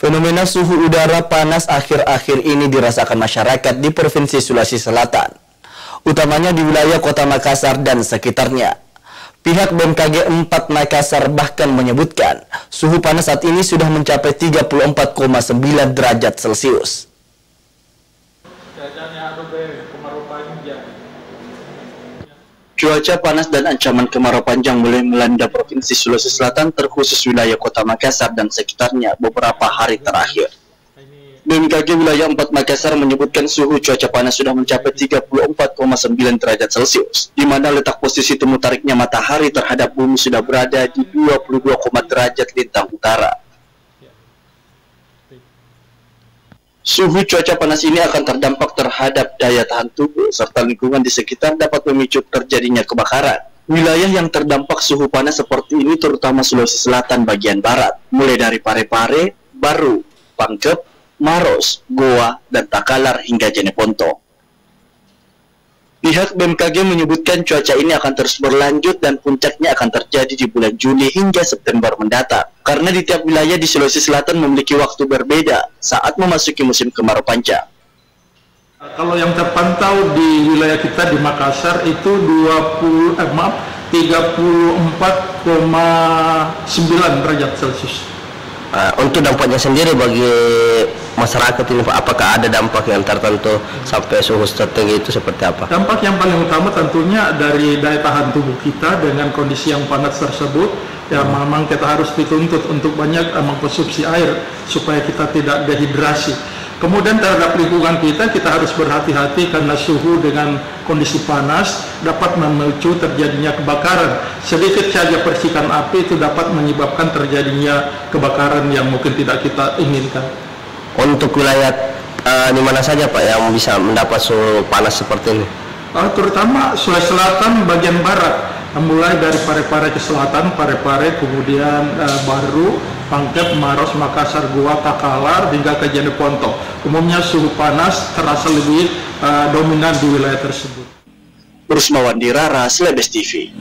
Fenomena suhu udara panas akhir-akhir ini dirasakan masyarakat di Provinsi Sulawesi Selatan, utamanya di wilayah Kota Makassar dan sekitarnya. Pihak BMKG 4 Makassar bahkan menyebutkan suhu panas saat ini sudah mencapai 34,9 derajat Celcius. Cuaca panas dan ancaman kemarau panjang mulai melanda Provinsi Sulawesi Selatan, terkhusus wilayah Kota Makassar dan sekitarnya beberapa hari terakhir. BMKG wilayah 4 Makassar menyebutkan suhu cuaca panas sudah mencapai 34,9 derajat Celcius, di mana letak posisi temu tariknya matahari terhadap bumi sudah berada di 22, derajat lintang utara. Suhu cuaca panas ini akan terdampak terhadap daya tahan tubuh serta lingkungan di sekitar, dapat memicu terjadinya kebakaran. Wilayah yang terdampak suhu panas seperti ini terutama Sulawesi Selatan bagian barat, mulai dari Parepare, Baru, Pangkep, Maros, Goa, dan Takalar hingga Jeneponto. Pihak BMKG menyebutkan cuaca ini akan terus berlanjut dan puncaknya akan terjadi di bulan Juli hingga September mendatang. Karena di tiap wilayah di Sulawesi Selatan memiliki waktu berbeda saat memasuki musim kemarau panjang. Kalau yang terpantau di wilayah kita di Makassar itu 34,9 derajat Celcius. Untuk dampaknya sendiri bagi masyarakat ini, apakah ada dampak yang tertentu sampai suhu tertinggi itu seperti apa? Dampak yang paling utama tentunya dari daya tahan tubuh kita dengan kondisi yang panas tersebut. Ya memang kita harus dituntut untuk banyak mengkonsumsi air supaya kita tidak dehidrasi. Kemudian terhadap lingkungan kita harus berhati-hati karena suhu dengan kondisi panas dapat memicu terjadinya kebakaran. Sedikit saja percikan api itu dapat menyebabkan terjadinya kebakaran yang mungkin tidak kita inginkan. Untuk wilayah di mana saja Pak yang bisa mendapat suhu panas seperti ini? Terutama Sulawesi Selatan bagian barat, mulai dari Parepare ke selatan, Parepare, kemudian Baru, Pangkep, Maros, Makassar, Goa, Takalar, hingga ke Jeneponto. Umumnya suhu panas terasa lebih dominan di wilayah tersebut. Rusmawan Dirara, Celebes TV.